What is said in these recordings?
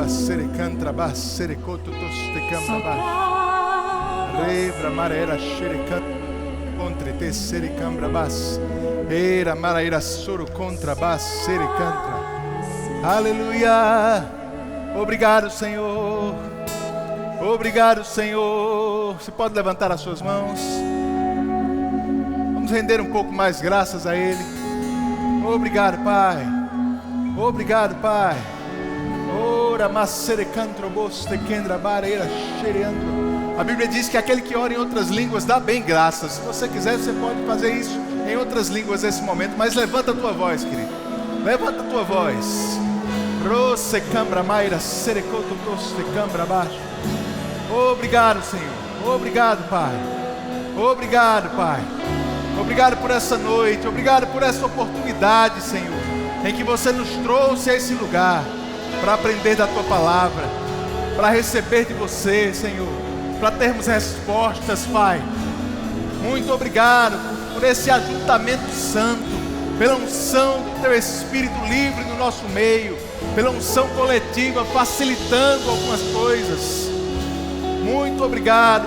basere cantra basere coto toste cambra bash. Rebra maraera shere contra te sere cambra bas. Era maraera soro contra bas sere cantra. Aleluia. Obrigado, Senhor. Obrigado, Senhor. Você pode levantar as suas mãos. Vamos render um pouco mais graças a Ele. Obrigado, Pai. Obrigado, Pai. Ora maserecantro boste kendra bareira xereandro. A Bíblia diz que aquele que ora em outras línguas dá bem graças. Se você quiser, você pode fazer isso em outras línguas nesse momento. Mas levanta a tua voz, querido. Levanta a tua voz. Rose cambra maira serecoto toste cambra baixo. Obrigado, Senhor. Obrigado, Pai. Obrigado, Pai. Obrigado por essa noite. Obrigado por essa oportunidade, Senhor, em que você nos trouxe a esse lugar para aprender da Tua Palavra, para receber de Você, Senhor, para termos respostas, Pai. Muito obrigado por esse ajuntamento santo, pela unção do Teu Espírito livre no nosso meio, pela unção coletiva facilitando algumas coisas. Muito obrigado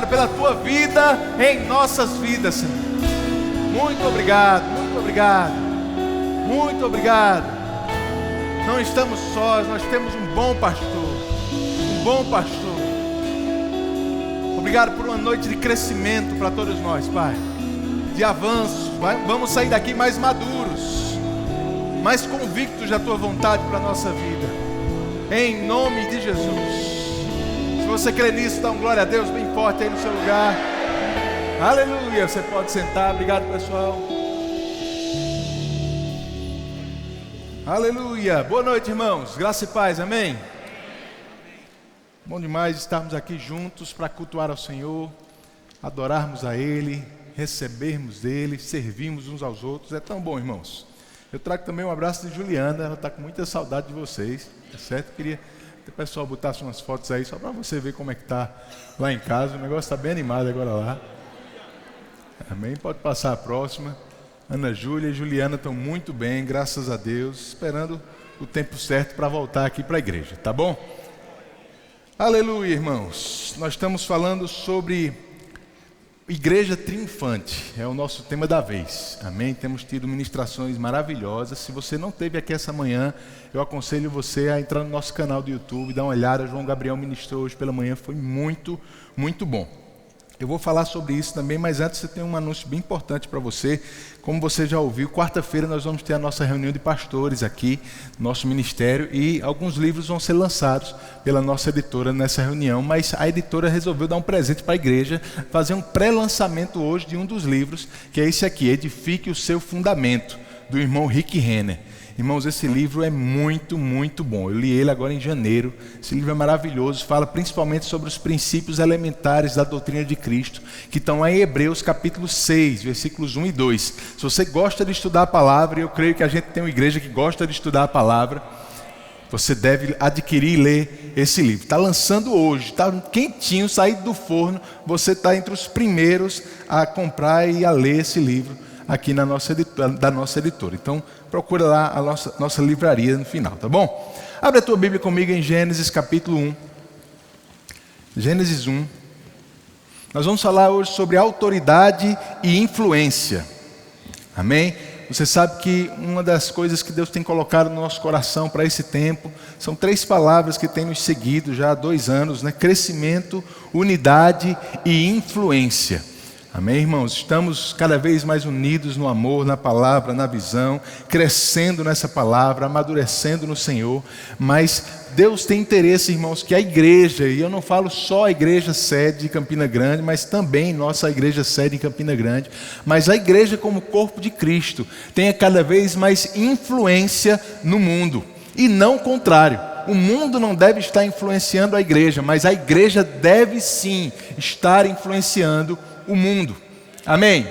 pela Tua vida em nossas vidas, Senhor. Muito obrigado, muito obrigado, muito obrigado. Não estamos sós, nós temos um bom pastor, um bom pastor. Obrigado por uma noite de crescimento para todos nós, Pai, de avanço. Vamos sair daqui mais maduros, mais convictos da Tua vontade para a nossa vida, em nome de Jesus. Se você crê nisso, dá um glória a Deus bem forte aí no seu lugar. Aleluia, você pode sentar. Obrigado, pessoal. Aleluia, boa noite, irmãos, graça e paz, amém? Bom demais estarmos aqui juntos para cultuar ao Senhor, adorarmos a Ele, recebermos dEle, servirmos uns aos outros. É tão bom, irmãos. Eu trago também um abraço de Juliana, ela está com muita saudade de vocês, tá certo? Queria que o pessoal botasse umas fotos aí, só para você ver como é que está lá em casa. O negócio está bem animado agora lá. Amém? Pode passar a próxima. Ana Júlia e Juliana estão muito bem, graças a Deus, esperando o tempo certo para voltar aqui para a igreja, tá bom? Aleluia, irmãos. Nós estamos falando sobre igreja triunfante, é o nosso tema da vez, amém? Temos tido ministrações maravilhosas. Se você não esteve aqui essa manhã, eu aconselho você a entrar no nosso canal do YouTube, dar uma olhada. João Gabriel ministrou hoje pela manhã, foi muito, muito bom. Eu vou falar sobre isso também, mas antes eu tenho um anúncio bem importante para você. Como você já ouviu, quarta-feira nós vamos ter a nossa reunião de pastores aqui, nosso ministério, e alguns livros vão ser lançados pela nossa editora nessa reunião, mas a editora resolveu dar um presente para a igreja, fazer um pré-lançamento hoje de um dos livros, que é esse aqui, Edifique o Seu Fundamento, do irmão Rick Renner. Irmãos, esse livro é muito, muito bom. Eu li ele agora em janeiro. Esse livro é maravilhoso, fala principalmente sobre os princípios elementares da doutrina de Cristo, que estão lá em Hebreus capítulo 6, versículos 1 e 2. Se você gosta de estudar a palavra, e eu creio que a gente tem uma igreja que gosta de estudar a palavra, você deve adquirir e ler esse livro. Está lançando hoje, está quentinho, saído do forno. Você está entre os primeiros a comprar e a ler esse livro aqui da nossa editora. Então, procura lá a nossa livraria no final, tá bom? Abre a tua Bíblia comigo em Gênesis capítulo 1. Gênesis 1. Nós vamos falar hoje sobre autoridade e influência. Amém? Você sabe que uma das coisas que Deus tem colocado no nosso coração para esse tempo são 3 palavras que têm nos seguido já há 2 anos, né? Crescimento, unidade e influência. Amém, irmãos? Estamos cada vez mais unidos no amor, na palavra, na visão, crescendo nessa palavra, amadurecendo no Senhor. Mas Deus tem interesse, irmãos, que a igreja, e eu não falo só a igreja sede de Campina Grande, mas também nossa igreja sede em Campina Grande, mas a igreja como corpo de Cristo tenha cada vez mais influência no mundo, e não o contrário. O mundo não deve estar influenciando a igreja, mas a igreja deve sim estar influenciando o mundo. Amém?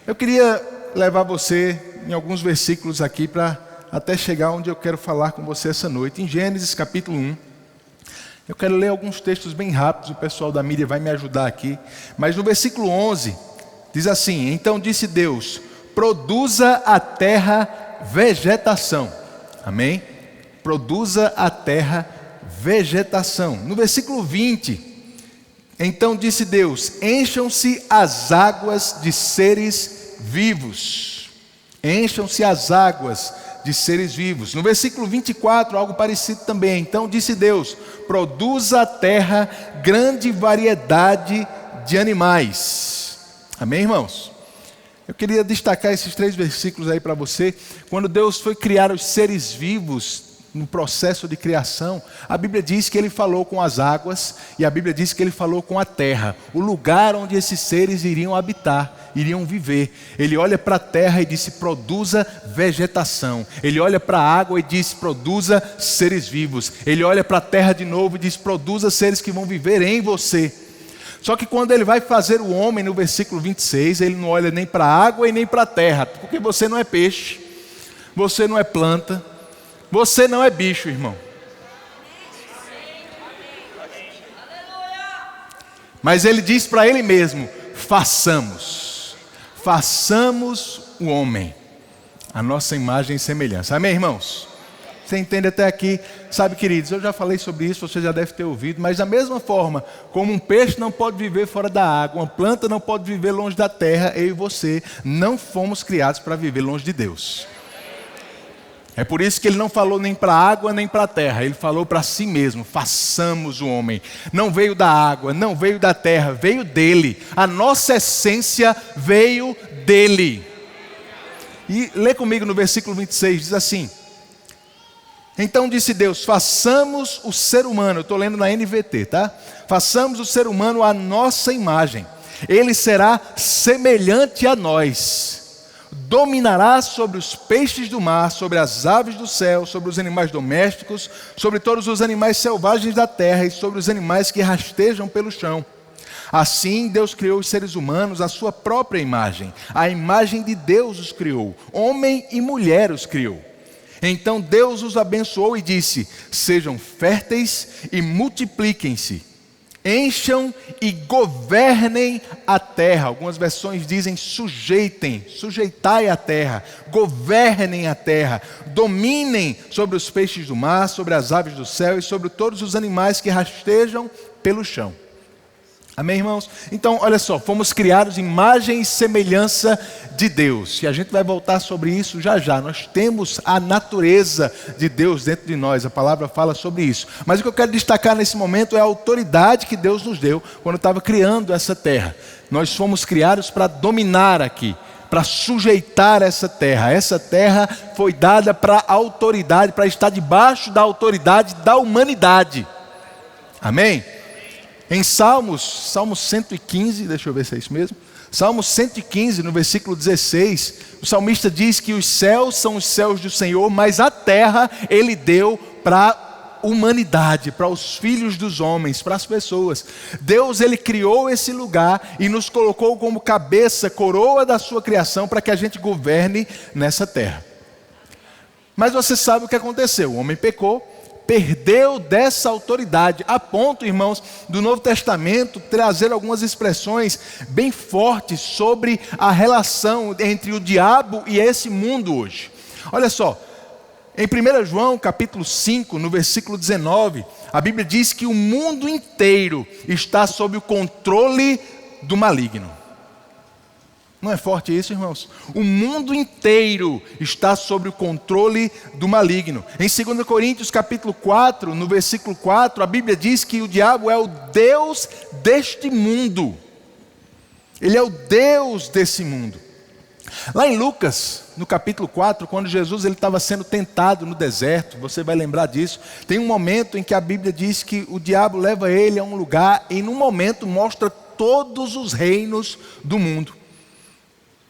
Eu queria levar você em alguns versículos aqui para até chegar onde eu quero falar com você essa noite. Em Gênesis capítulo 1, eu quero ler alguns textos bem rápidos, o pessoal da mídia vai me ajudar aqui. Mas no versículo 11, diz assim: então disse Deus, produza a terra vegetação. Amém? produza a terra vegetação. No versículo 20, então disse Deus: encham-se as águas de seres vivos. Encham-se as águas de seres vivos. No versículo 24, algo parecido também. Então disse Deus: produza a terra grande variedade de animais. Amém, irmãos? Eu queria destacar esses 3 versículos aí para você. Quando Deus foi criar os seres vivos no processo de criação, a Bíblia diz que Ele falou com as águas e a Bíblia diz que Ele falou com a terra, o lugar onde esses seres iriam habitar, iriam viver. Ele olha para a terra e disse: produza vegetação. Ele olha para a água e diz: produza seres vivos. Ele olha para a terra de novo e diz: produza seres que vão viver em você. Só que quando Ele vai fazer o homem, no versículo 26, Ele não olha nem para a água e nem para a terra, porque você não é peixe, você não é planta, você não é bicho, irmão. Mas Ele diz para Ele mesmo: façamos o homem, a nossa imagem e semelhança. Amém, irmãos? Você entende até aqui? Sabe, queridos, eu já falei sobre isso, você já deve ter ouvido, mas da mesma forma, como um peixe não pode viver fora da água, uma planta não pode viver longe da terra, eu e você não fomos criados para viver longe de Deus. É por isso que Ele não falou nem para a água nem para a terra, Ele falou para si mesmo: façamos o homem. Não veio da água, não veio da terra, veio dEle. A nossa essência veio dEle. E lê comigo no versículo 26, diz assim: então disse Deus: façamos o ser humano. Eu estou lendo na NVT, tá? Façamos o ser humano à nossa imagem. Ele será semelhante a nós. Dominará sobre os peixes do mar, sobre as aves do céu, sobre os animais domésticos, sobre todos os animais selvagens da terra e sobre os animais que rastejam pelo chão. Assim Deus criou os seres humanos à sua própria imagem. A imagem de Deus os criou. Homem e mulher os criou. Então Deus os abençoou e disse: sejam férteis e multipliquem-se, encham e governem a terra. Algumas versões dizem sujeitai a terra, governem a terra, dominem sobre os peixes do mar, sobre as aves do céu e sobre todos os animais que rastejam pelo chão. Amém, irmãos? Então, olha só, fomos criados em imagem e semelhança de Deus. E a gente vai voltar sobre isso já já. Nós temos a natureza de Deus dentro de nós. A palavra fala sobre isso. Mas o que eu quero destacar nesse momento é a autoridade que Deus nos deu quando estava criando essa terra. Nós fomos criados para dominar aqui, para sujeitar essa terra. Essa terra foi dada para a autoridade, para estar debaixo da autoridade da humanidade. Amém? Em Salmo 115, deixa eu ver se é isso mesmo. Salmo 115, no versículo 16, o salmista diz que os céus são os céus do Senhor, mas a terra Ele deu para a humanidade, para os filhos dos homens, para as pessoas. Deus, Ele criou esse lugar e nos colocou como cabeça, coroa da sua criação, para que a gente governe nessa terra. Mas você sabe o que aconteceu: o homem pecou, perdeu dessa autoridade, a ponto, irmãos, do Novo Testamento trazer algumas expressões bem fortes sobre a relação entre o diabo e esse mundo hoje. Olha só, em 1 João capítulo 5, no versículo 19, a Bíblia diz que o mundo inteiro está sob o controle do maligno. Não é forte isso, irmãos? O mundo inteiro está sob o controle do maligno. Em 2 Coríntios capítulo 4, no versículo 4, a Bíblia diz que o diabo é o Deus deste mundo. Ele é o Deus desse mundo. Lá em Lucas, no capítulo 4, quando Jesus estava sendo tentado no deserto, você vai lembrar disso, tem um momento em que a Bíblia diz que o diabo leva ele a um lugar e num momento mostra todos os reinos do mundo.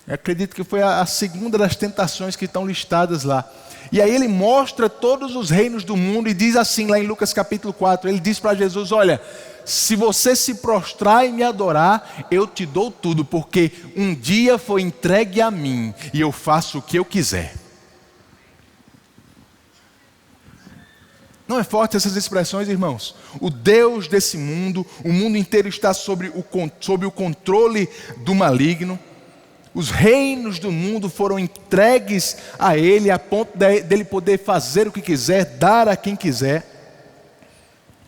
Eu acredito que foi a segunda das tentações que estão listadas lá. E aí ele mostra todos os reinos do mundo e diz assim lá em Lucas capítulo 4, ele diz para Jesus: olha, se você se prostrar e me adorar, eu te dou tudo, porque um dia foi entregue a mim e eu faço o que eu quiser. Não é forte essas expressões, irmãos? O Deus desse mundo, o mundo inteiro está sob o controle do maligno. Os reinos do mundo foram entregues a Ele, a ponto dele poder fazer o que quiser, dar a quem quiser.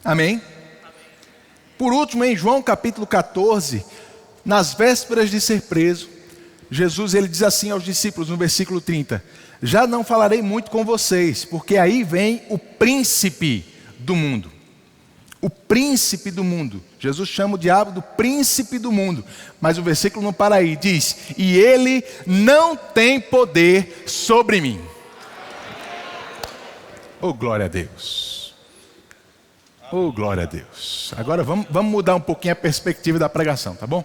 Amém? Por último, em João capítulo 14, nas vésperas de ser preso, Jesus ele diz assim aos discípulos no versículo 30: já não falarei muito com vocês, porque aí vem o príncipe do mundo. O príncipe do mundo. Jesus chama o diabo do príncipe do mundo. Mas o versículo não para aí, diz: e ele não tem poder sobre mim. Oh, glória a Deus. Oh, glória a Deus. Agora vamos mudar um pouquinho a perspectiva da pregação, tá bom?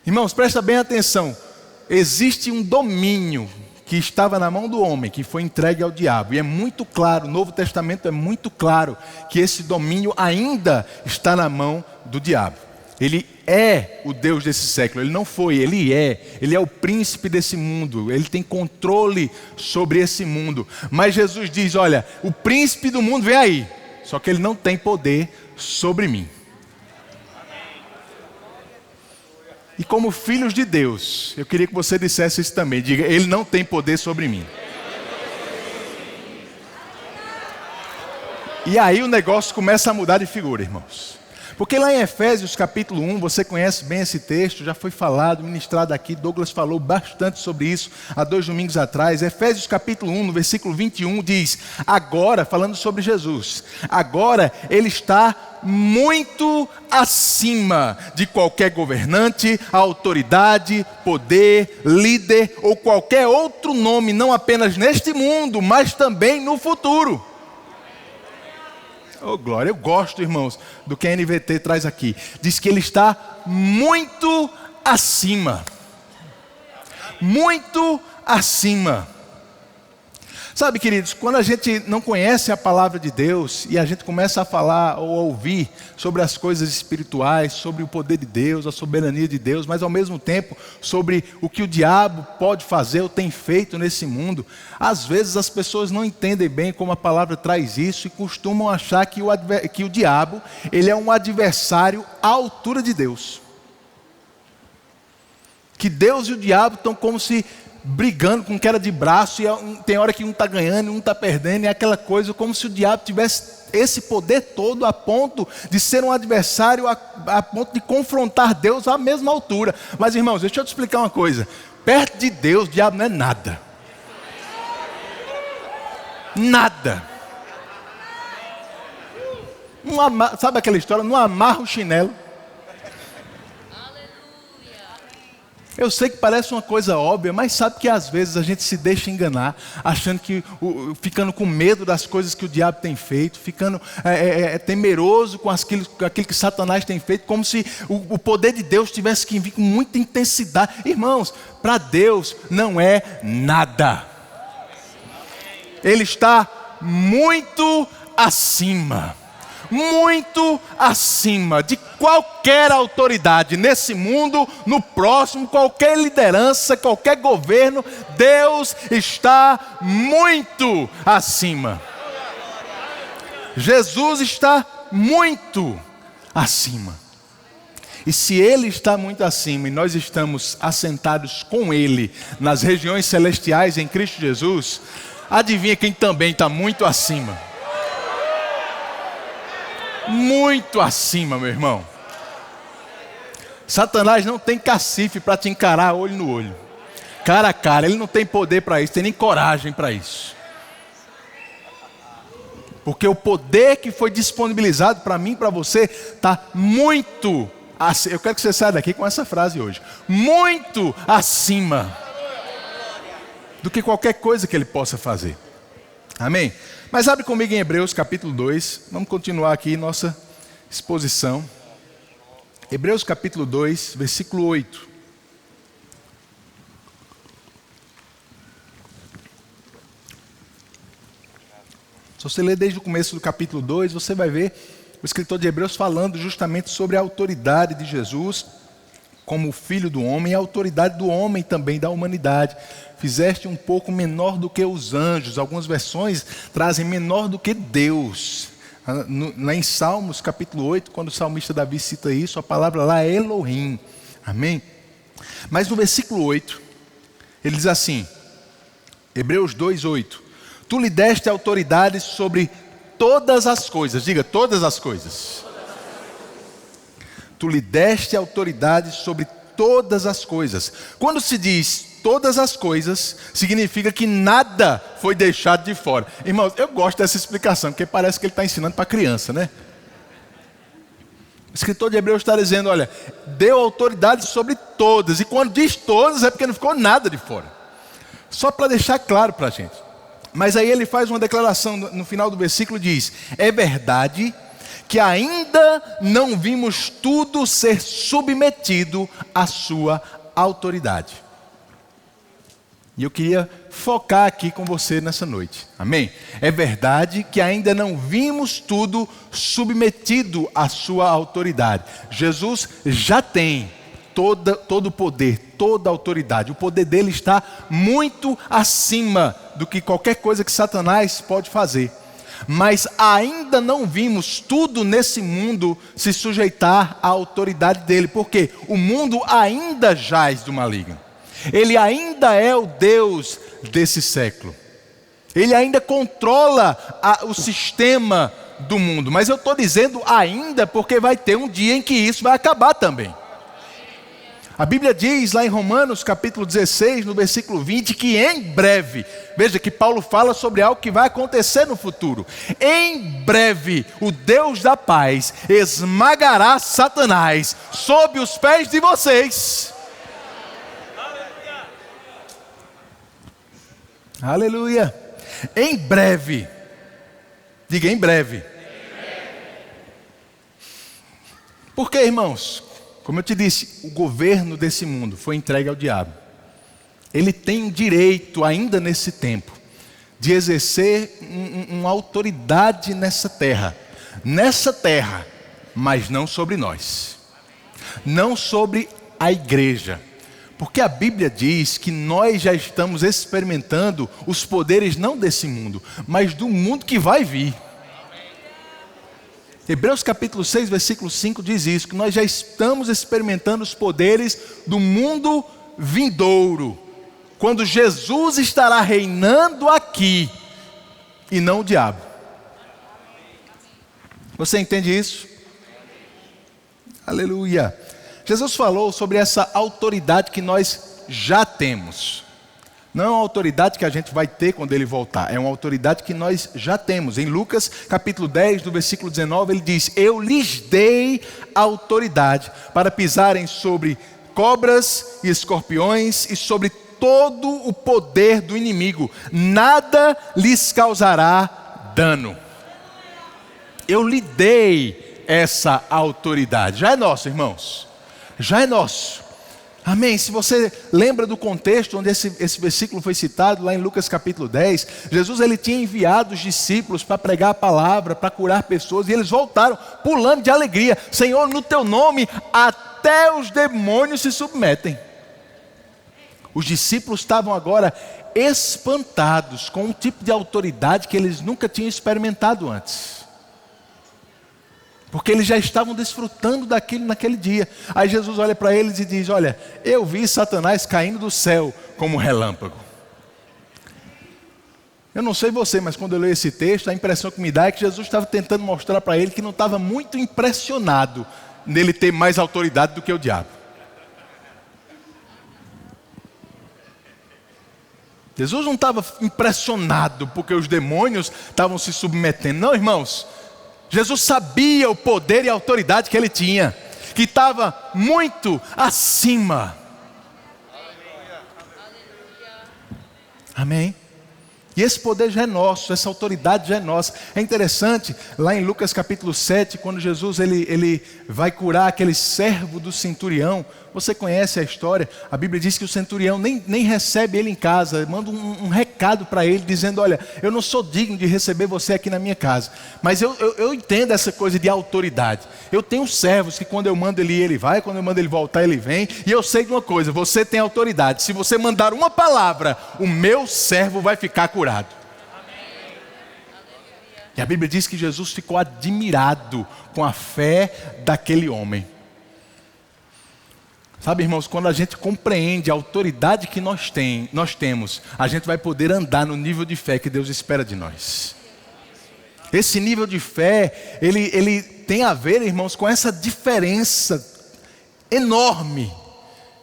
Irmãos, presta bem atenção. Existe um domínio que estava na mão do homem, que foi entregue ao diabo. E é muito claro, o Novo Testamento é muito claro, que esse domínio ainda está na mão do diabo. Ele é o Deus desse século, ele não foi, ele é o príncipe desse mundo, ele tem controle sobre esse mundo. Mas Jesus diz: olha, o príncipe do mundo vem aí, só que ele não tem poder sobre mim. E como filhos de Deus, eu queria que você dissesse isso também. Diga: ele não tem poder sobre mim. E aí o negócio começa a mudar de figura, irmãos. Porque lá em Efésios capítulo 1, você conhece bem esse texto, já foi falado, ministrado aqui, Douglas falou bastante sobre isso há 2 domingos atrás. Efésios capítulo 1, no versículo 21, diz: agora, falando sobre Jesus, agora ele está muito acima de qualquer governante, autoridade, poder, líder ou qualquer outro nome, não apenas neste mundo, mas também no futuro. Oh, glória, eu gosto, irmãos, do que a NVT traz aqui. Diz que ele está muito acima. Muito acima. Sabe, queridos, quando a gente não conhece a palavra de Deus e a gente começa a falar ou a ouvir sobre as coisas espirituais, sobre o poder de Deus, a soberania de Deus, mas ao mesmo tempo sobre o que o diabo pode fazer ou tem feito nesse mundo, às vezes as pessoas não entendem bem como a palavra traz isso e costumam achar que o diabo ele é um adversário à altura de Deus. Que Deus e o diabo estão como se brigando com queda de braço, e tem hora que um está ganhando e um está perdendo, e é aquela coisa como se o diabo tivesse esse poder todo a ponto de ser um adversário, a ponto de confrontar Deus à mesma altura. Mas, irmãos, deixa eu te explicar uma coisa: perto de Deus, o diabo não é nada. Nada. Sabe aquela história? Não amarra o chinelo. Eu sei que parece uma coisa óbvia, mas sabe que às vezes a gente se deixa enganar, achando que, ficando com medo das coisas que o diabo tem feito, ficando temeroso com aquilo que Satanás tem feito, como se o poder de Deus tivesse que vir com muita intensidade. Irmãos, para Deus não é nada. Ele está muito acima. Muito acima de qualquer autoridade nesse mundo, no próximo, qualquer liderança, qualquer governo. Deus está muito acima. Jesus está muito acima. E se Ele está muito acima e nós estamos assentados com Ele nas regiões celestiais em Cristo Jesus, adivinha quem também está muito acima? Muito acima, meu irmão. Satanás não tem cacife para te encarar olho no olho, cara a cara. Ele não tem poder para isso, tem nem coragem para isso. Porque o poder que foi disponibilizado para mim e para você está muito acima. Eu quero que você saia daqui com essa frase hoje: muito acima do que qualquer coisa que Ele possa fazer. Amém? Mas abre comigo em Hebreus capítulo 2, vamos continuar aqui nossa exposição. Hebreus capítulo 2, versículo 8. Se você ler desde o começo do capítulo 2, você vai ver o escritor de Hebreus falando justamente sobre a autoridade de Jesus como o Filho do homem e a autoridade do homem também, da humanidade. Fizeste um pouco menor do que os anjos. Algumas versões trazem menor do que Deus. Lá em Salmos capítulo 8, quando o salmista Davi cita isso, a palavra lá é Elohim. Amém? Mas no versículo 8, ele diz assim, Hebreus 2:8, tu lhe deste autoridade sobre todas as coisas, diga todas as coisas. Tu lhe deste autoridade sobre todas as coisas. Quando se diz todas as coisas, significa que nada foi deixado de fora. Irmãos, eu gosto dessa explicação, porque parece que ele está ensinando para criança, né? O escritor de Hebreus está dizendo, olha, deu autoridade sobre todas. E quando diz todas, é porque não ficou nada de fora. Só para deixar claro para a gente. Mas aí ele faz uma declaração no final do versículo, diz, é verdade que ainda não vimos tudo ser submetido à sua autoridade. E eu queria focar aqui com você nessa noite, amém? É verdade que ainda não vimos tudo submetido à sua autoridade. Jesus já tem todo o poder, toda a autoridade. O poder dele está muito acima do que qualquer coisa que Satanás pode fazer. Mas ainda não vimos tudo nesse mundo se sujeitar à autoridade dele, porque o mundo ainda jaz do maligno. Ele ainda é o Deus desse século. Ele ainda controla o sistema do mundo. Mas eu estou dizendo ainda porque vai ter um dia em que isso vai acabar também. A Bíblia diz lá em Romanos capítulo 16, no versículo 20, que em breve, veja que Paulo fala sobre algo que vai acontecer no futuro. Em breve, o Deus da paz esmagará Satanás sob os pés de vocês. Aleluia. Em breve. Diga em breve. Por quê, irmãos? Como eu te disse, o governo desse mundo foi entregue ao diabo. Ele tem o direito, ainda nesse tempo, de exercer uma autoridade nessa terra. Nessa terra, mas não sobre nós. Não sobre a igreja. Porque a Bíblia diz que nós já estamos experimentando os poderes não desse mundo, mas do mundo que vai vir. Hebreus capítulo 6, versículo 5 diz isso, que nós já estamos experimentando os poderes do mundo vindouro, quando Jesus estará reinando aqui, e não o diabo. Você entende isso? Aleluia. Jesus falou sobre essa autoridade que nós já temos. Não é uma autoridade que a gente vai ter quando ele voltar, é uma autoridade que nós já temos. Em Lucas capítulo 10, do versículo 19, ele diz, eu lhes dei autoridade para pisarem sobre cobras e escorpiões e sobre todo o poder do inimigo, nada lhes causará dano. Eu lhe dei essa autoridade, já é nosso, irmãos, já é nosso. Amém? Se você lembra do contexto onde esse versículo foi citado, lá em Lucas capítulo 10, Jesus ele tinha enviado os discípulos para pregar a palavra, para curar pessoas, e eles voltaram pulando de alegria. Senhor, no teu nome até os demônios se submetem. Os discípulos estavam agora espantados com um tipo de autoridade que eles nunca tinham experimentado antes. Porque eles já estavam desfrutando daquilo naquele dia. Aí Jesus olha para eles e diz, olha, eu vi Satanás caindo do céu como relâmpago. Eu não sei você, mas quando eu leio esse texto, a impressão que me dá é que Jesus estava tentando mostrar para ele que não estava muito impressionado nele ter mais autoridade do que o diabo. Jesus não estava impressionado porque os demônios estavam se submetendo. Não, irmãos. Jesus sabia o poder e a autoridade que ele tinha, que estava muito acima. Amém? E esse poder já é nosso, essa autoridade já é nossa. É interessante, lá em Lucas capítulo 7, quando Jesus ele vai curar aquele servo do centurião. Você conhece a história, a Bíblia diz que o centurião nem recebe ele em casa, manda um recado para ele, dizendo, olha, eu não sou digno de receber você aqui na minha casa, mas eu entendo essa coisa de autoridade. Eu tenho servos que quando eu mando ele ir, ele vai, quando eu mando ele voltar, ele vem, e eu sei de uma coisa, você tem autoridade, se você mandar uma palavra, o meu servo vai ficar curado. Amém. E a Bíblia diz que Jesus ficou admirado com a fé daquele homem. Sabe, irmãos, quando a gente compreende a autoridade que nós temos, a gente vai poder andar no nível de fé que Deus espera de nós. Esse nível de fé, ele tem a ver, irmãos, com essa diferença enorme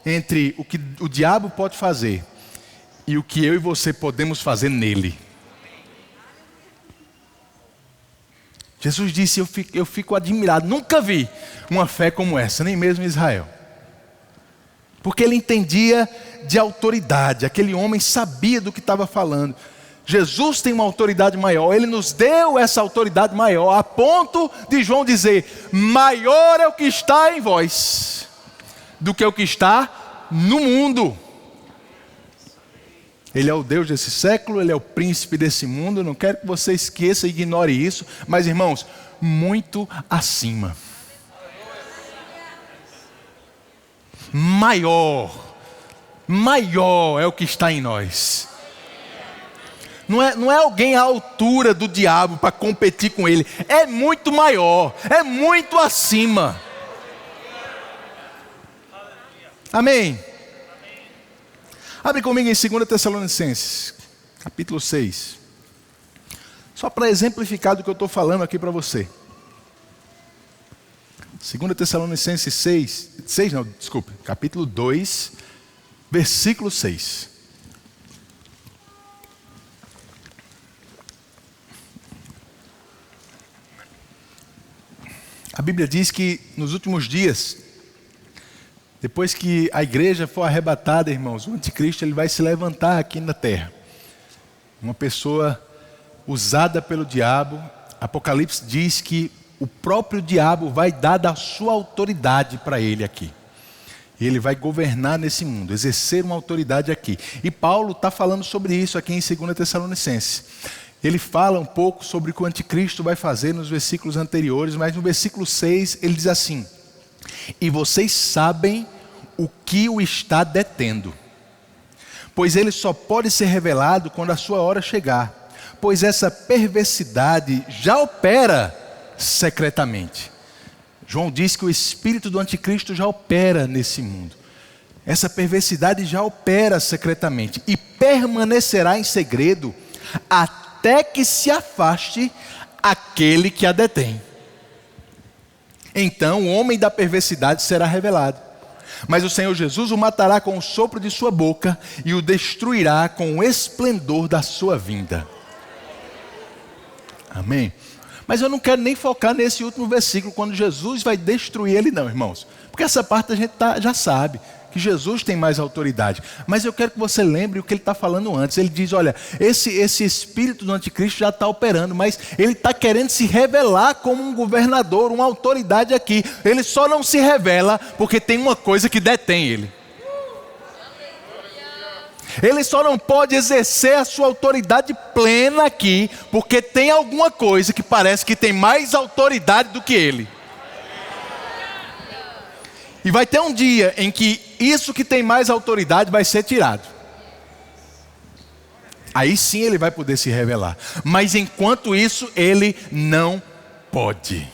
entre o que o diabo pode fazer e o que eu e você podemos fazer nele. Jesus disse, eu fico admirado, nunca vi uma fé como essa, nem mesmo em Israel. Porque ele entendia de autoridade, aquele homem sabia do que estava falando. Jesus tem uma autoridade maior, ele nos deu essa autoridade maior, a ponto de João dizer, maior é o que está em vós, do que o que está no mundo. Ele é o Deus desse século, ele é o príncipe desse mundo, não quero que você esqueça e ignore isso, mas irmãos, muito acima. Maior é o que está em nós. Não é alguém à altura do diabo para competir com ele, é muito maior, é muito acima. Amém? Abre comigo em 2 Tessalonicenses, capítulo 6. Só para exemplificar do que eu estou falando aqui para você. 2 Tessalonicenses capítulo 2, versículo 6. A Bíblia diz que nos últimos dias, depois que a igreja for arrebatada, irmãos, o anticristo ele vai se levantar aqui na terra. Uma pessoa usada pelo diabo. Apocalipse diz que o próprio diabo vai dar da sua autoridade para ele aqui. E ele vai governar nesse mundo, exercer uma autoridade aqui. E Paulo está falando sobre isso aqui em 2 Tessalonicenses. Ele fala um pouco sobre o que o anticristo vai fazer nos versículos anteriores, mas no versículo 6 ele diz assim: e vocês sabem o que o está detendo, pois ele só pode ser revelado quando a sua hora chegar, pois essa perversidade já opera secretamente. João diz que o espírito do anticristo já opera nesse mundo. Essa perversidade já opera secretamente e permanecerá em segredo até que se afaste aquele que a detém. Então o homem da perversidade será revelado, mas o Senhor Jesus o matará com o sopro de sua boca e o destruirá com o esplendor da sua vinda. Amém? Mas eu não quero nem focar nesse último versículo, quando Jesus vai destruir ele não, irmãos. Porque essa parte a gente já sabe, que Jesus tem mais autoridade. Mas eu quero que você lembre o que ele está falando antes. Ele diz, olha, esse espírito do anticristo já está operando, mas ele está querendo se revelar como um governador, uma autoridade aqui. Ele só não se revela porque tem uma coisa que detém ele. Ele só não pode exercer a sua autoridade plena aqui, porque tem alguma coisa que parece que tem mais autoridade do que ele. E vai ter um dia em que isso que tem mais autoridade vai ser tirado. Aí sim ele vai poder se revelar. Mas enquanto isso, ele não pode.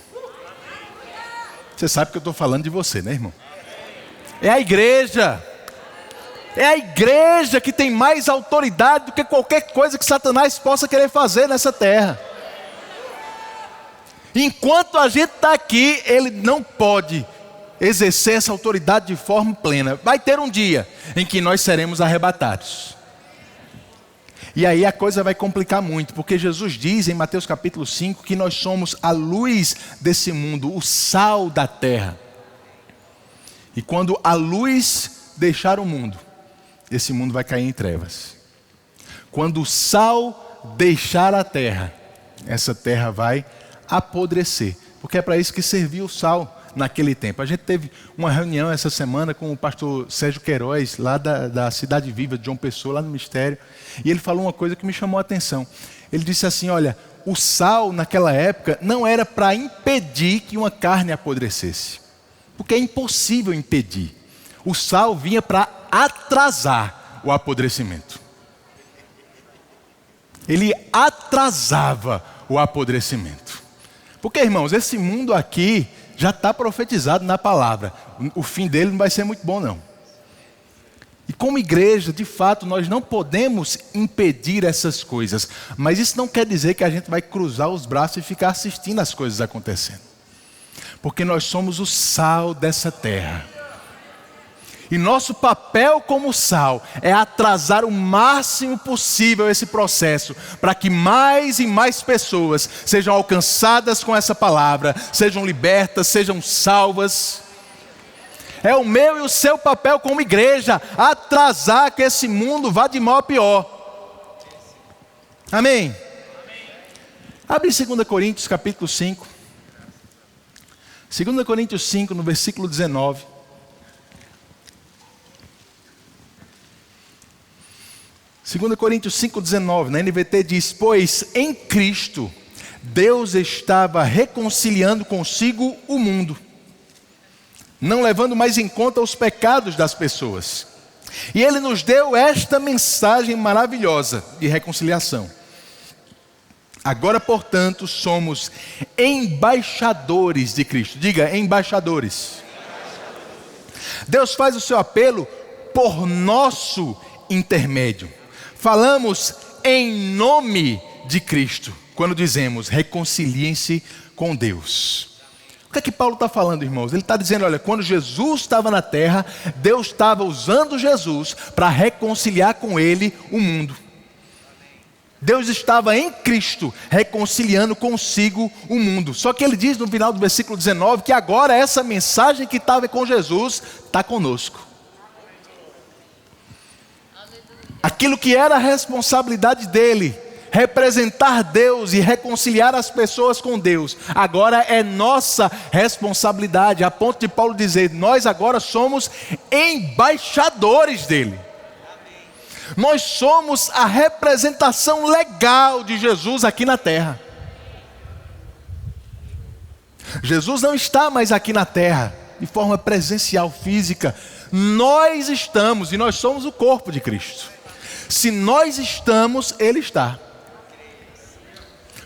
Você sabe que eu estou falando de você, né, irmão? É a igreja. É a igreja que tem mais autoridade do que qualquer coisa que Satanás possa querer fazer nessa terra. Enquanto a gente está aqui, ele não pode exercer essa autoridade de forma plena. Vai ter um dia em que nós seremos arrebatados. E aí a coisa vai complicar muito, porque Jesus diz em Mateus capítulo 5 que nós somos a luz desse mundo, o sal da terra. E quando a luz deixar o mundo, esse mundo vai cair em trevas. Quando o sal deixar a terra, essa terra vai apodrecer, porque é para isso que serviu o sal naquele tempo. A gente teve uma reunião essa semana com o pastor Sérgio Queiroz, lá da Cidade Viva de João Pessoa, lá no Mistério, e ele falou uma coisa que me chamou a atenção. Ele disse assim, olha, o sal naquela época não era para impedir que uma carne apodrecesse, porque é impossível impedir. O sal vinha para atrasar o apodrecimento. Ele atrasava o apodrecimento. Porque, irmãos, esse mundo aqui já está profetizado na palavra. o fim dele não vai ser muito bom, não. E como igreja, de fato, nós não podemos impedir essas coisas. Mas isso não quer dizer que a gente vai cruzar os braços e ficar assistindo as coisas acontecendo. Porque nós somos o sal dessa terra. E nosso papel como sal é atrasar o máximo possível esse processo, para que mais e mais pessoas sejam alcançadas com essa palavra, sejam libertas, sejam salvas. É o meu e o seu papel como igreja, atrasar que esse mundo vá de mal a pior. Amém? Abre 2 Coríntios capítulo 5. 2 Coríntios 5, no versículo 19. Segunda Coríntios 5,19, na NVT diz: pois em Cristo Deus estava reconciliando consigo o mundo, não levando mais em conta os pecados das pessoas. E Ele nos deu esta mensagem maravilhosa de reconciliação. Agora, portanto, somos embaixadores de Cristo. Diga, embaixadores. Deus faz o seu apelo por nosso intermédio. Falamos em nome de Cristo, quando dizemos reconciliem-se com Deus. O que é que Paulo está falando, irmãos? Ele está dizendo, olha, quando Jesus estava na terra, Deus estava usando Jesus para reconciliar com Ele o mundo. Deus estava em Cristo, reconciliando consigo o mundo. Só que ele diz no final do versículo 19, que agora essa mensagem que estava com Jesus, está conosco. Aquilo que era a responsabilidade dele, representar Deus e reconciliar as pessoas com Deus, agora é nossa responsabilidade, a ponto de Paulo dizer, nós agora somos embaixadores dele. Nós somos a representação legal de Jesus aqui na terra. Jesus não está mais aqui na terra, de forma presencial, física. Nós estamos, e nós somos o corpo de Cristo. Se nós estamos, Ele está.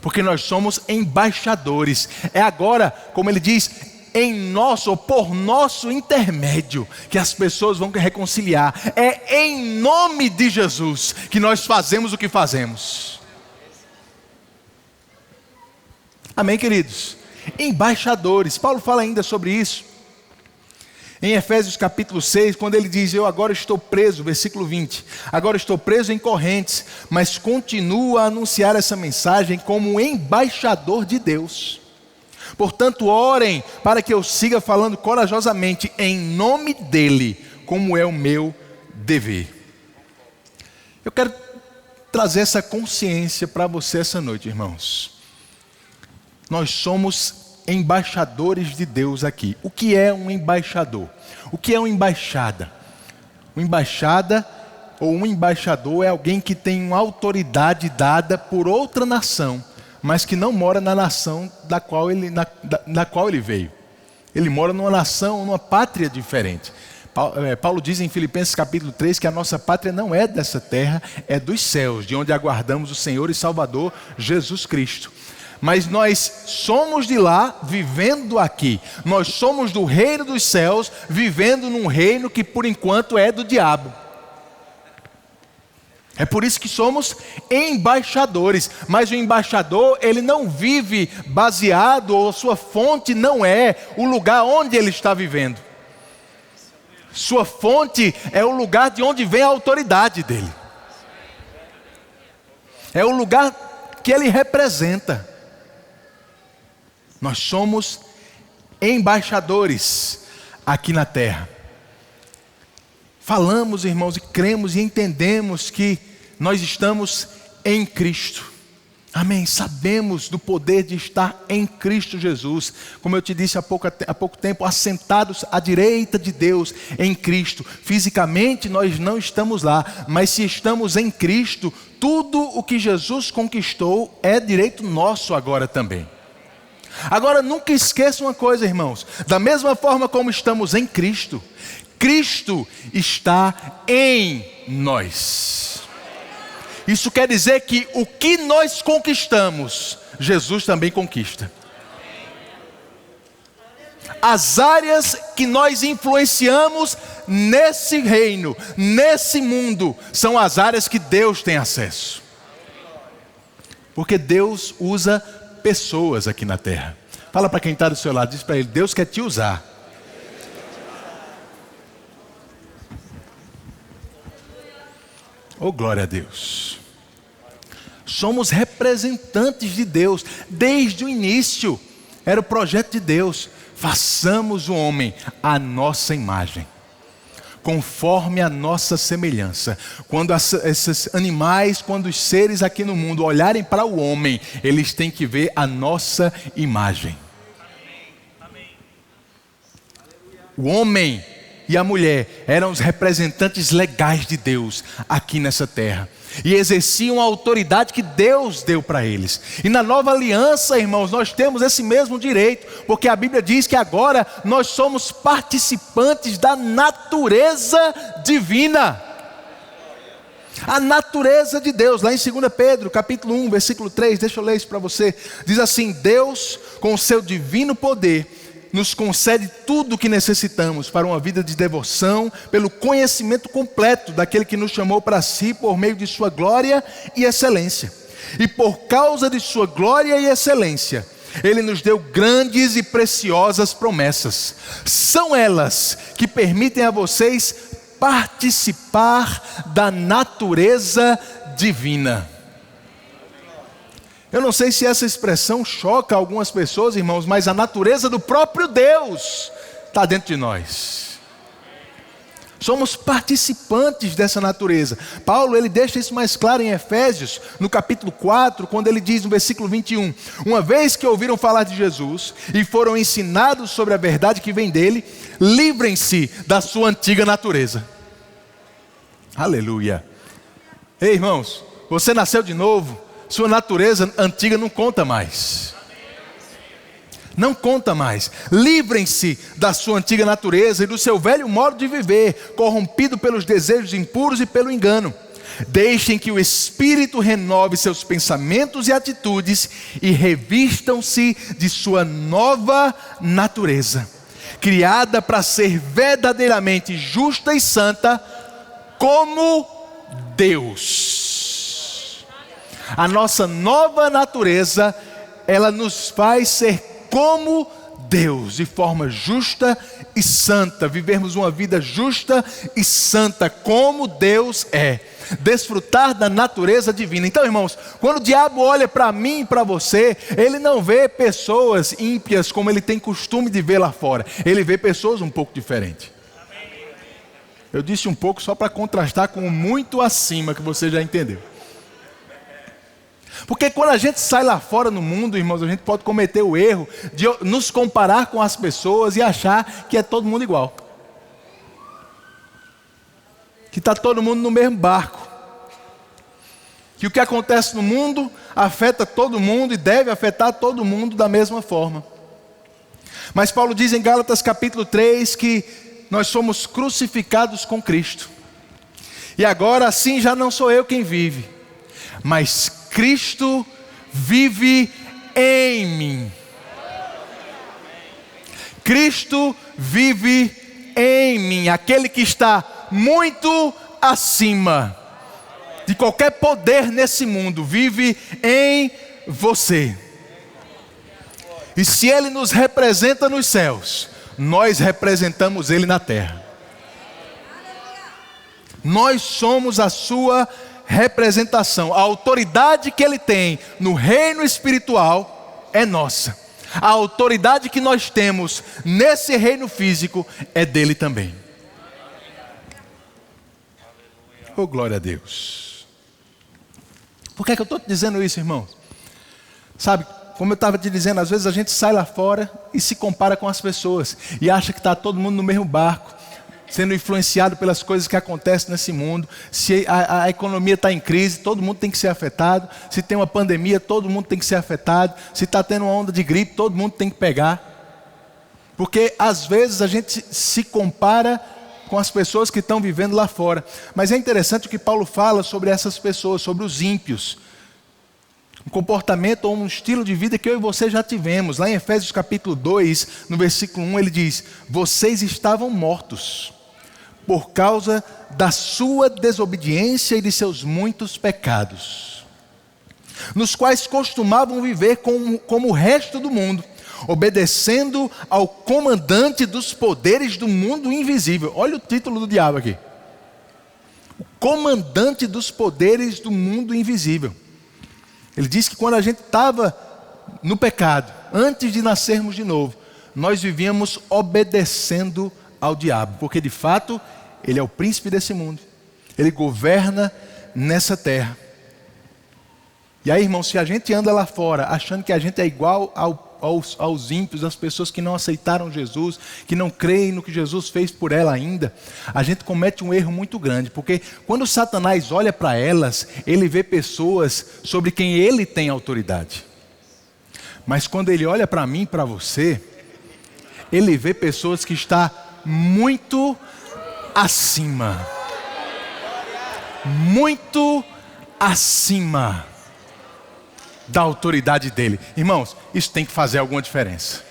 Porque nós somos embaixadores. É agora, como ele diz, em nosso ou por nosso intermédio, que as pessoas vão reconciliar. É em nome de Jesus que nós fazemos o que fazemos. Amém, queridos? Embaixadores. Paulo fala ainda sobre isso. Em Efésios capítulo 6, quando ele diz, eu agora estou preso, versículo 20, agora estou preso em correntes, mas continuo a anunciar essa mensagem como embaixador de Deus. Portanto, orem para que eu siga falando corajosamente em nome dele, como é o meu dever. Eu quero trazer essa consciência para você essa noite, irmãos. Nós somos embaixadores de Deus aqui. O que é um embaixador? O que é uma embaixada? Uma embaixada ou um embaixador é alguém que tem uma autoridade dada por outra nação, mas que não mora na nação da qual ele veio. Ele mora numa nação, numa pátria diferente. Paulo diz em Filipenses capítulo 3 que a nossa pátria não é dessa terra, é dos céus, de onde aguardamos o Senhor e Salvador Jesus Cristo. Mas nós somos de lá, vivendo aqui. Nós somos do reino dos céus, vivendo num reino que por enquanto é do diabo. É por isso que somos embaixadores. Mas o embaixador, ele não vive baseado, ou sua fonte não é o lugar onde ele está vivendo. Sua fonte é o lugar de onde vem a autoridade dele. É o lugar que ele representa. Nós somos embaixadores aqui na terra. Falamos, irmãos, e cremos e entendemos que nós estamos em Cristo. Amém. Sabemos do poder de estar em Cristo Jesus. Como eu te disse há pouco tempo, assentados à direita de Deus em Cristo. Fisicamente nós não estamos lá, mas se estamos em Cristo, tudo o que Jesus conquistou é direito nosso agora também. Agora nunca esqueça uma coisa, irmãos. Da mesma forma como estamos em Cristo, Cristo está em nós. Isso quer dizer que o que nós conquistamos, Jesus também conquista. As áreas que nós influenciamos nesse reino, nesse mundo, são as áreas que Deus tem acesso. Porque Deus usa pessoas aqui na terra. Fala para quem está do seu lado, diz para ele: Deus quer te usar. Oh, glória a Deus. Somos representantes de Deus desde o início. Era o projeto de Deus. Façamos o homem à nossa imagem, conforme a nossa semelhança. Quando esses animais, quando os seres aqui no mundo olharem para o homem, eles têm que ver a nossa imagem. O homem e a mulher eram os representantes legais de Deus aqui nessa terra. E exerciam a autoridade que Deus deu para eles. E na nova aliança, irmãos, nós temos esse mesmo direito. Porque a Bíblia diz que agora nós somos participantes da natureza divina. A natureza de Deus, lá em 2 Pedro, capítulo 1, versículo 3, deixa eu ler isso para você. Diz assim: Deus, com o seu divino poder, nos concede tudo o que necessitamos para uma vida de devoção, pelo conhecimento completo daquele que nos chamou para si por meio de sua glória e excelência. E por causa de sua glória e excelência, Ele nos deu grandes e preciosas promessas. São elas que permitem a vocês participar da natureza divina. Eu não sei se essa expressão choca algumas pessoas, irmãos, mas a natureza do próprio Deus está dentro de nós. Somos participantes dessa natureza. Paulo, ele deixa isso mais claro em Efésios, no capítulo 4, quando ele diz no versículo 21, uma vez que ouviram falar de Jesus e foram ensinados sobre a verdade que vem dele, livrem-se da sua antiga natureza. Aleluia. Ei, irmãos, você nasceu de novo. Sua natureza antiga não conta mais. Não conta mais. Livrem-se da sua antiga natureza e do seu velho modo de viver, corrompido pelos desejos impuros e pelo engano. Deixem que o Espírito renove seus pensamentos e atitudes e revistam-se de sua nova natureza, criada para ser verdadeiramente justa e santa como Deus. A nossa nova natureza, ela nos faz ser como Deus, de forma justa e santa, vivermos uma vida justa e santa, como Deus é, desfrutar da natureza divina. Então, irmãos, quando o diabo olha para mim e para você, ele não vê pessoas ímpias como ele tem costume de ver lá fora, ele vê pessoas um pouco diferentes. Eu disse um pouco só para contrastar com o muito acima, que você já entendeu. Porque quando a gente sai lá fora no mundo, irmãos, a gente pode cometer o erro de nos comparar com as pessoas e achar que é todo mundo igual. Que está todo mundo no mesmo barco. Que o que acontece no mundo afeta todo mundo e deve afetar todo mundo da mesma forma. Mas Paulo diz em Gálatas capítulo 3 que nós somos crucificados com Cristo. E agora assim já não sou eu quem vive, mas Cristo vive em mim. Cristo vive em mim. Aquele que está muito acima de qualquer poder nesse mundo, vive em você. E se Ele nos representa nos céus, nós representamos Ele na terra. Nós somos a sua representação. A autoridade que Ele tem no reino espiritual é nossa. A autoridade que nós temos nesse reino físico é dele também. Oh, glória a Deus. Por que é que eu estou te dizendo isso, irmão? Sabe, como eu estava te dizendo, às vezes a gente sai lá fora e se compara com as pessoas e acha que está todo mundo no mesmo barco, sendo influenciado pelas coisas que acontecem nesse mundo. Se a economia está em crise, todo mundo tem que ser afetado. Se tem uma pandemia, todo mundo tem que ser afetado. Se está tendo uma onda de gripe, todo mundo tem que pegar. Porque às vezes a gente se compara com as pessoas que estão vivendo lá fora. Mas é interessante o que Paulo fala sobre essas pessoas, sobre os ímpios. Um comportamento ou um estilo de vida que eu e você já tivemos. Lá em Efésios capítulo 2, no versículo 1, ele diz: vocês estavam mortos por causa da sua desobediência e de seus muitos pecados, nos quais costumavam viver como o resto do mundo, obedecendo ao comandante dos poderes do mundo invisível. Olha o título do diabo aqui: o comandante dos poderes do mundo invisível. Ele diz que quando a gente estava no pecado, antes de nascermos de novo, nós vivíamos obedecendo ao diabo, porque de fato ele é o príncipe desse mundo, ele governa nessa terra. E aí, irmão, se a gente anda lá fora achando que a gente é igual aos ímpios, às pessoas que não aceitaram Jesus, que não creem no que Jesus fez por ela ainda, a gente comete um erro muito grande, porque quando Satanás olha para elas, ele vê pessoas sobre quem ele tem autoridade. Mas quando ele olha para mim e para você, ele vê pessoas que estão muito acima. Muito acima da autoridade dele. Irmãos, isso tem que fazer alguma diferença.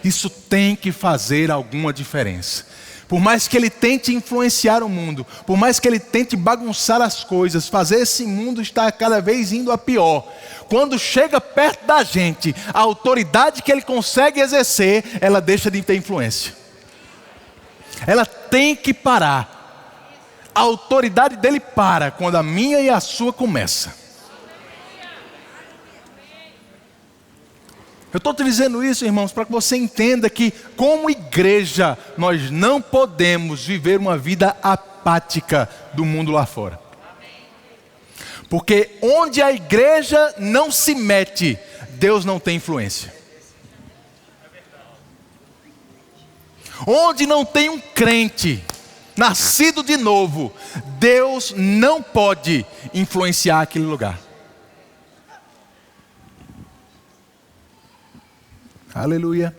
Isso tem que fazer alguma diferença. Por mais que ele tente influenciar o mundo, por mais que ele tente bagunçar as coisas, fazer esse mundo estar cada vez indo a pior, quando chega perto da gente, a autoridade que ele consegue exercer, ela deixa de ter influência. Ela tem que parar. A autoridade dele para quando a minha e a sua começa. Eu estou te dizendo isso, irmãos, para que você entenda que, como igreja, nós não podemos viver uma vida apática do mundo lá fora. Porque onde a igreja não se mete, Deus não tem influência. Onde não tem um crente nascido de novo, Deus não pode influenciar aquele lugar. Aleluia.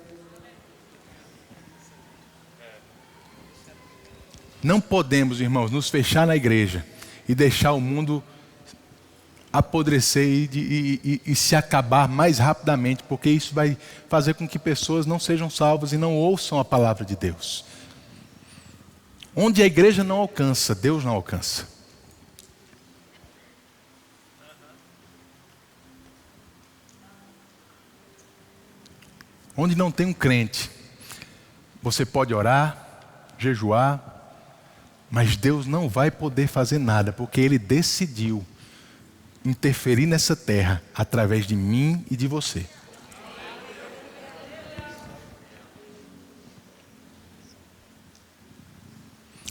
Não podemos, irmãos, nos fechar na igreja e deixar o mundo apodrecer e se acabar mais rapidamente, porque isso vai fazer com que pessoas não sejam salvas e não ouçam a palavra de Deus. Onde a igreja não alcança, Deus não alcança. Onde não tem um crente, você pode orar, jejuar, mas Deus não vai poder fazer nada, porque Ele decidiu interferir nessa terra através de mim e de você.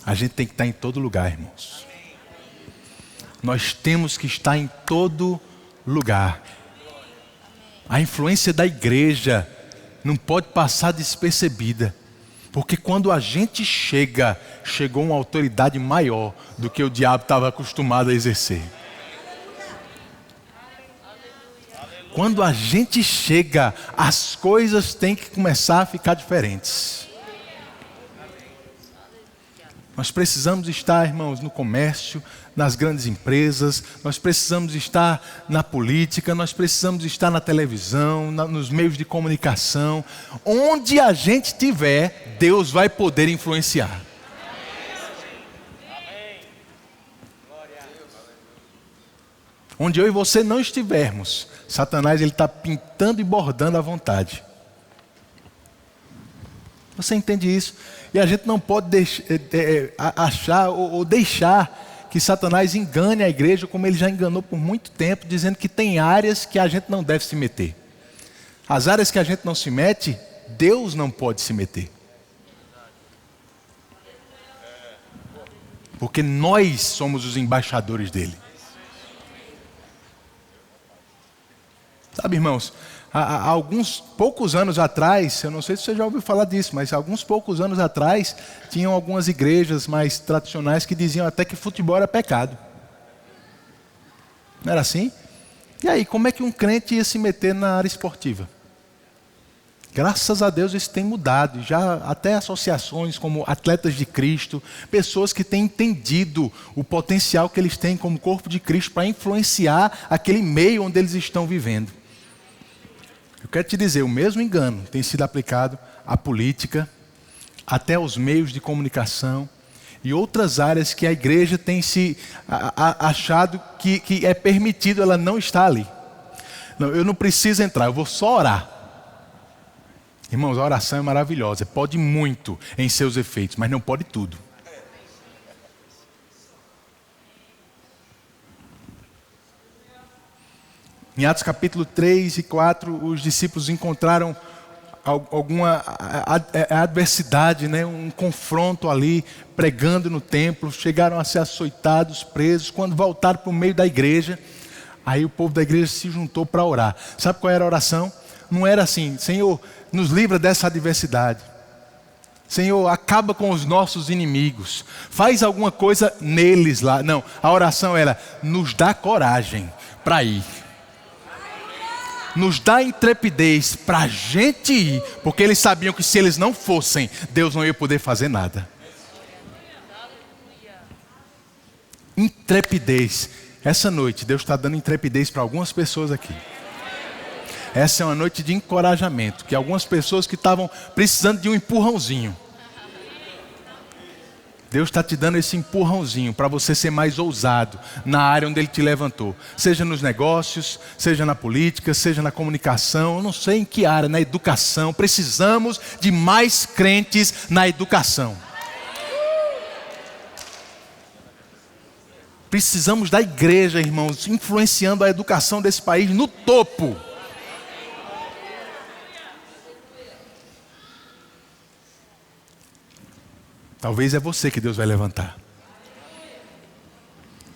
A gente tem que estar em todo lugar, irmãos. Nós temos que estar em todo lugar. A influência da igreja não pode passar despercebida, porque quando a gente chegou uma autoridade maior do que o diabo estava acostumado a exercer. Quando a gente chega, as coisas têm que começar a ficar diferentes. Nós precisamos estar, irmãos, no comércio, nas grandes empresas, nós precisamos estar na política, nós precisamos estar na televisão, nos meios de comunicação. Onde a gente estiver, Deus vai poder influenciar. Onde eu e você não estivermos, Satanás ele está pintando e bordando à vontade. Você entende isso? E a gente não pode achar ou deixar que Satanás engane a igreja como ele já enganou por muito tempo, dizendo que tem áreas que a gente não deve se meter. As áreas que a gente não se mete, Deus não pode se meter. Porque nós somos os embaixadores dele. Sabe, irmãos, há alguns poucos anos atrás, eu não sei se você já ouviu falar disso, mas alguns poucos anos atrás, tinham algumas igrejas mais tradicionais que diziam até que futebol era pecado. Não era assim? E aí, como é que um crente ia se meter na área esportiva? Graças a Deus isso tem mudado. Já até associações como Atletas de Cristo, pessoas que têm entendido o potencial que eles têm como corpo de Cristo para influenciar aquele meio onde eles estão vivendo. Eu quero te dizer, o mesmo engano tem sido aplicado à política, até aos meios de comunicação e outras áreas que a igreja tem se achado que é permitido ela não estar ali. Não, eu não preciso entrar, eu vou só orar. Irmãos, a oração é maravilhosa, pode muito em seus efeitos, mas não pode tudo. Em Atos capítulo 3 e 4, os discípulos encontraram alguma adversidade, né? Um confronto ali, pregando no templo, chegaram a ser açoitados, presos. Quando voltaram para o meio da igreja, aí o povo da igreja se juntou para orar. Sabe qual era a oração? Não era assim: Senhor, nos livra dessa adversidade. Senhor, acaba com os nossos inimigos. Faz alguma coisa neles lá. Não, a oração era: nos dá coragem para ir. Nos dá intrepidez para a gente ir. Porque eles sabiam que se eles não fossem, Deus não ia poder fazer nada. Intrepidez. Essa noite, Deus está dando intrepidez para algumas pessoas aqui. Essa é uma noite de encorajamento. Que algumas pessoas que estavam precisando de um empurrãozinho. Deus está te dando esse empurrãozinho para você ser mais ousado na área onde Ele te levantou. Seja nos negócios, seja na política, seja na comunicação, eu não sei em que área, na educação. Precisamos de mais crentes na educação. Precisamos da igreja, irmãos, influenciando a educação desse país no topo. Talvez é você que Deus vai levantar.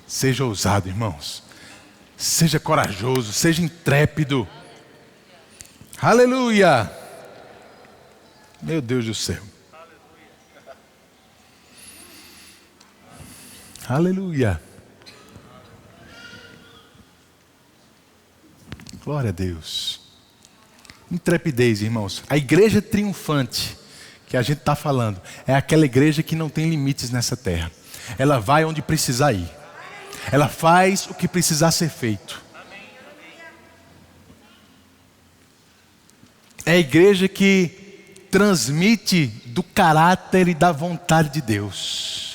Seja ousado, irmãos. Seja corajoso, seja intrépido. Aleluia! Meu Deus do céu. Aleluia! Glória a Deus. Intrepidez, irmãos. A igreja triunfante que a gente está falando é aquela igreja que não tem limites nessa terra. Ela vai onde precisar ir. Ela faz o que precisar ser feito. É a igreja que transmite do caráter e da vontade de Deus.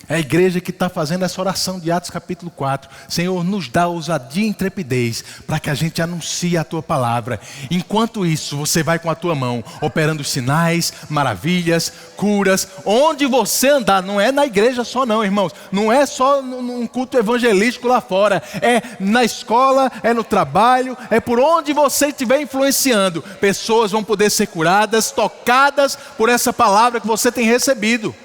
É a igreja que está fazendo essa oração de Atos capítulo 4. Senhor, nos dá ousadia e intrepidez para que a gente anuncie a Tua palavra. Enquanto isso, você vai com a Tua mão, operando sinais, maravilhas, curas. Onde você andar, não é na igreja só não, irmãos. Não é só num culto evangelístico lá fora. É na escola, é no trabalho, é por onde você estiver influenciando. Pessoas vão poder ser curadas, tocadas por essa palavra que você tem recebido.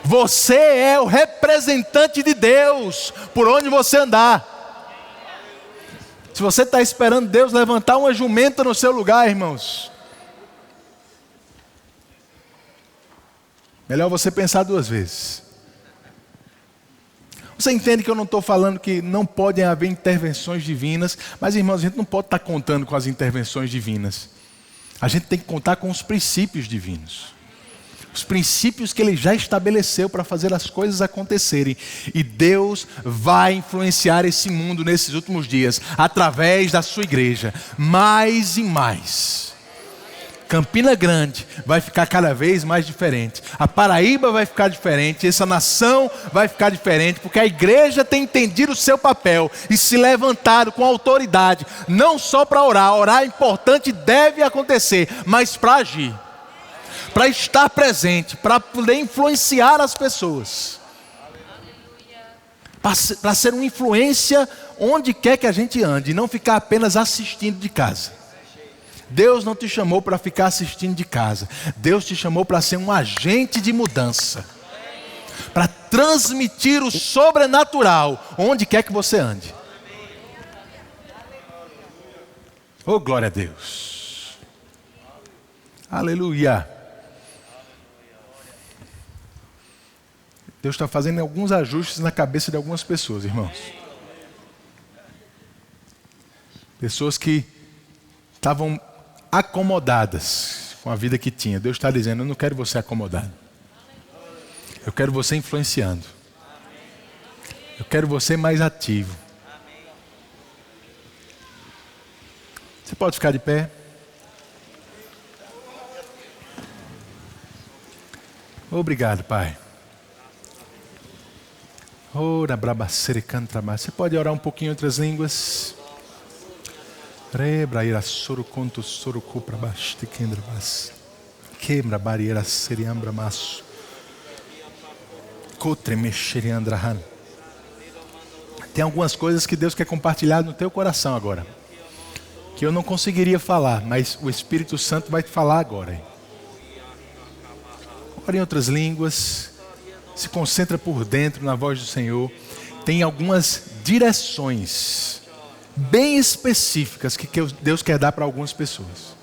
Você é o representante de Deus por onde você andar. Se você está esperando Deus levantar uma jumenta no seu lugar, irmãos, melhor você pensar duas vezes. Você entende que eu não estou falando que não podem haver intervenções divinas, mas, irmãos, a gente não pode estar contando com as intervenções divinas. A gente tem que contar com os princípios divinos. Os princípios que Ele já estabeleceu para fazer as coisas acontecerem. E Deus vai influenciar esse mundo nesses últimos dias, através da sua igreja, mais e mais. Campina Grande vai ficar cada vez mais diferente. A Paraíba vai ficar diferente. Essa nação vai ficar diferente. Porque a igreja tem entendido o seu papel e se levantado com autoridade. Não só para orar. Orar é importante, deve acontecer. Mas para agir. Para estar presente, para poder influenciar as pessoas, para ser uma influência onde quer que a gente ande, e não ficar apenas assistindo de casa. Deus não te chamou para ficar assistindo de casa, Deus te chamou para ser um agente de mudança, para transmitir o sobrenatural onde quer que você ande. Oh, glória a Deus. Aleluia. Deus está fazendo alguns ajustes na cabeça de algumas pessoas, irmãos. Pessoas que estavam acomodadas com a vida que tinha. Deus está dizendo: eu não quero você acomodado. Eu quero você influenciando. Eu quero você mais ativo. Você pode ficar de pé? Obrigado, Pai. Ora, brabacere cantra mais. Você pode orar um pouquinho em outras línguas? Rebra ira soro conto soro cupra baste kendra bas. Quebra barreira seriambra maço. Cotre mexeriandra han. Tem algumas coisas que Deus quer compartilhar no teu coração agora, que eu não conseguiria falar, mas o Espírito Santo vai te falar agora. Ora em outras línguas. Se concentra por dentro na voz do Senhor. Tem algumas direções bem específicas que Deus quer dar para algumas pessoas.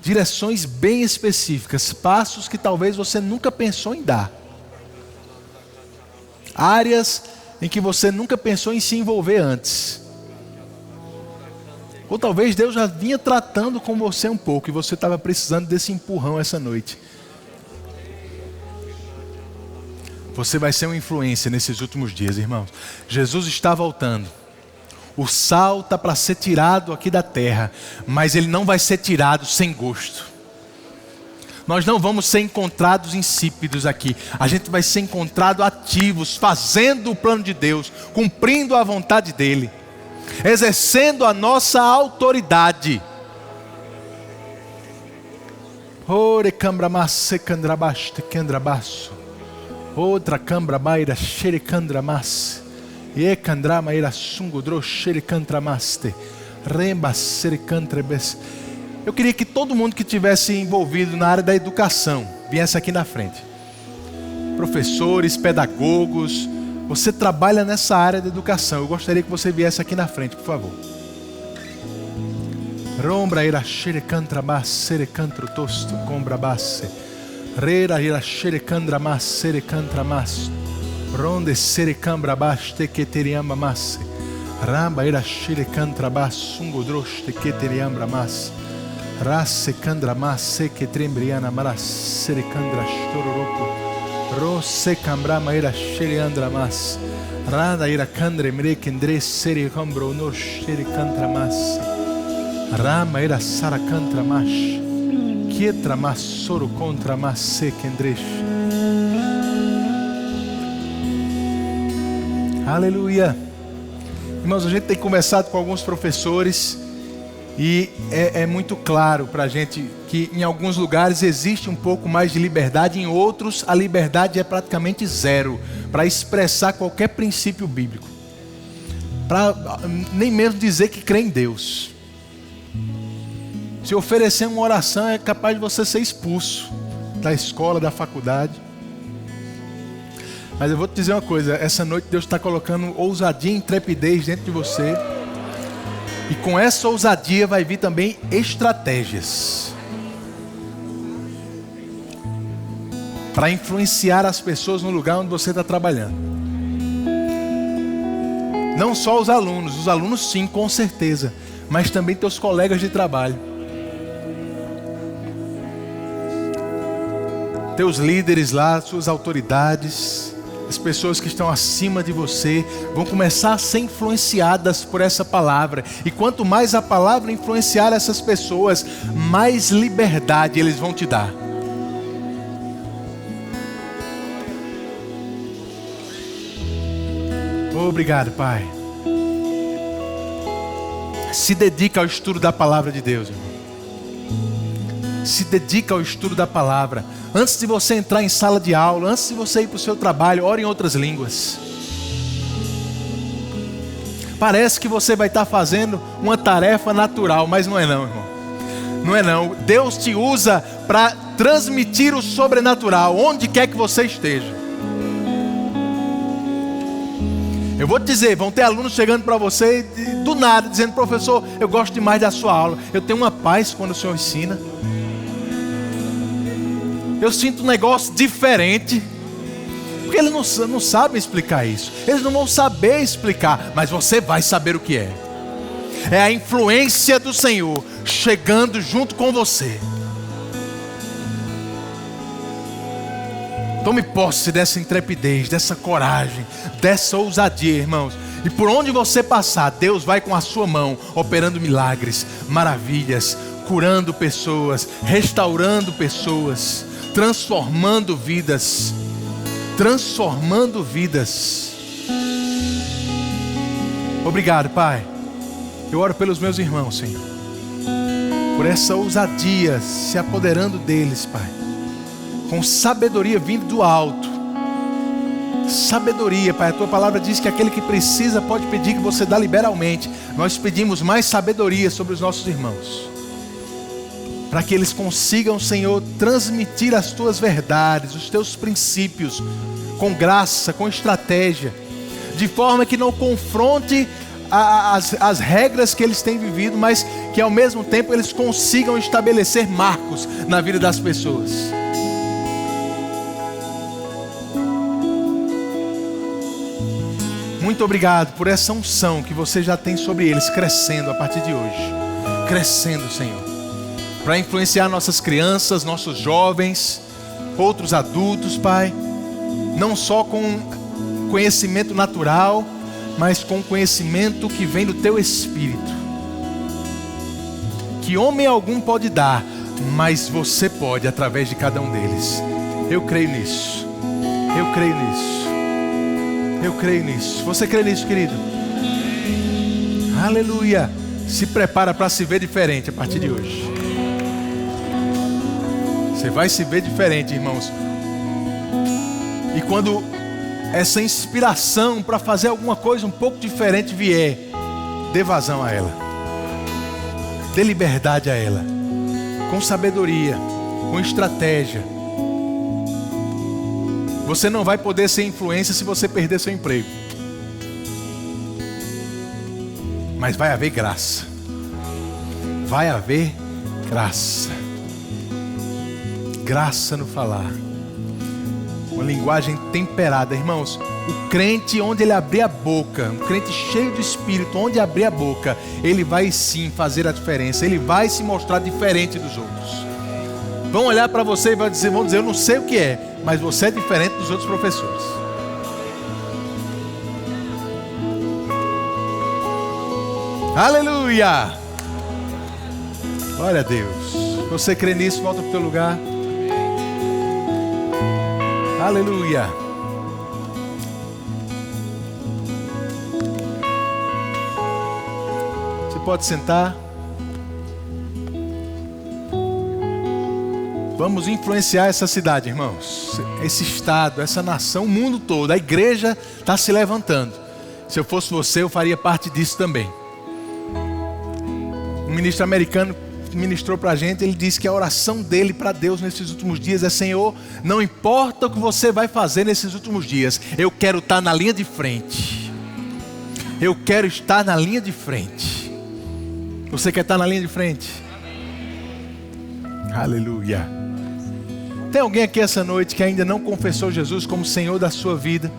Direções bem específicas, passos que talvez você nunca pensou em dar. Áreas em que você nunca pensou em se envolver antes. Ou talvez Deus já vinha tratando com você um pouco e você estava precisando desse empurrão essa noite. Você vai ser uma influência nesses últimos dias, irmãos. Jesus está voltando. O sal está para ser tirado aqui da terra, mas ele não vai ser tirado sem gosto. Nós não vamos ser encontrados insípidos aqui. A gente vai ser encontrado ativos, fazendo o plano de Deus, cumprindo a vontade dele, exercendo a nossa autoridade. Ore cambramasse candrabaste candrabaço. Outra cambra baira xericandramas. E candrama ira sungudro xericantramaste. Remba sericantrebes. Eu queria que todo mundo que tivesse envolvido na área da educação viesse aqui na frente. Professores, pedagogos, você trabalha nessa área da educação. Eu gostaria que você viesse aqui na frente, por favor. Rombra ira xericantramas sericantro tosto combrabasse. Rera ira xerecandra mas serecantra mas ronde serecambra baste que teriamba mas ramba ira xerecantra bas sungudroste que teriambra mas rasse candra mas se que trembriana maras serecandra stororopo rosse cambra maira xereandra mas rada ira candre mrekendre serecambro no xerecantra mas rama ira saracantra mas Quietra mas soro contra mas sequendresh. Aleluia. Irmãos, a gente tem conversado com alguns professores e é muito claro para a gente que em alguns lugares existe um pouco mais de liberdade, em outros a liberdade é praticamente zero para expressar qualquer princípio bíblico, para nem mesmo dizer que crê em Deus. Se oferecer uma oração é capaz de você ser expulso da escola, da faculdade. Mas eu vou te dizer uma coisa, essa noite Deus está colocando ousadia e intrepidez dentro de você. E com essa ousadia vai vir também estratégias para influenciar as pessoas no lugar onde você está trabalhando. Não só os alunos sim, com certeza, mas também teus colegas de trabalho. Teus líderes lá, suas autoridades, as pessoas que estão acima de você, vão começar a ser influenciadas por essa palavra. E quanto mais a palavra influenciar essas pessoas, mais liberdade eles vão te dar. Obrigado, Pai. Se dedica ao estudo da palavra de Deus, irmão. Se dedica ao estudo da palavra. Antes de você entrar em sala de aula, antes de você ir para o seu trabalho, ore em outras línguas. Parece que você vai estar fazendo uma tarefa natural, mas não é não, irmão. Não é não. Deus te usa para transmitir o sobrenatural, onde quer que você esteja. Eu vou te dizer, vão ter alunos chegando para você do nada, dizendo: professor, eu gosto demais da sua aula. Eu tenho uma paz quando o senhor ensina. Eu sinto um negócio diferente. Porque eles não sabem explicar isso. Eles não vão saber explicar, mas você vai saber o que é. é a influência do Senhor chegando junto com você. Tome posse dessa intrepidez, dessa coragem, dessa ousadia, irmãos. E por onde você passar, Deus vai com a sua mão, operando milagres, maravilhas, curando pessoas, restaurando pessoas, transformando vidas. Transformando vidas. Obrigado, Pai. Eu oro pelos meus irmãos, Senhor, por essa ousadia se apoderando deles, Pai, com sabedoria vindo do alto. Sabedoria, Pai. A Tua palavra diz que aquele que precisa pode pedir, que você dá liberalmente. Nós pedimos mais sabedoria sobre os nossos irmãos, para que eles consigam, Senhor, transmitir as Tuas verdades, os Teus princípios, com graça, com estratégia, de forma que não confronte as regras que eles têm vivido, mas que ao mesmo tempo eles consigam estabelecer marcos na vida das pessoas. Muito obrigado por essa unção que você já tem sobre eles, crescendo a partir de hoje. Crescendo, Senhor, para influenciar nossas crianças, nossos jovens, outros adultos, Pai. Não só com conhecimento natural, mas com conhecimento que vem do Teu Espírito. Que homem algum pode dar, mas você pode através de cada um deles. Eu creio nisso. Eu creio nisso. Eu creio nisso. Você crê nisso, querido? Aleluia. Se prepara para se ver diferente a partir de hoje. Você vai se ver diferente, irmãos. E quando essa inspiração para fazer alguma coisa um pouco diferente vier, dê vazão a ela. Dê liberdade a ela. Com sabedoria, com estratégia. Você não vai poder ser influência se você perder seu emprego. Mas vai haver graça. Vai haver graça. Graça no falar. Uma linguagem temperada. Irmãos, o crente, onde ele abrir a boca, um crente cheio do Espírito, onde abrir a boca, ele vai sim fazer a diferença. Ele vai se mostrar diferente dos outros. Vão olhar para você e vão dizer, eu não sei o que é, mas você é diferente dos outros professores. Aleluia! Glória a Deus. Você crê nisso, volta para o teu lugar. Aleluia. Você pode sentar. Vamos influenciar essa cidade, irmãos. Esse estado, essa nação, o mundo todo. A igreja está se levantando. Se eu fosse você, eu faria parte disso também. Um ministro americano ministrou para a gente, ele disse que a oração dele para Deus nesses últimos dias é: Senhor, não importa o que você vai fazer nesses últimos dias, eu quero estar na linha de frente. Eu quero estar na linha de frente. Você quer estar na linha de frente? Aleluia. Tem alguém aqui essa noite que ainda não confessou Jesus como Senhor da sua vida?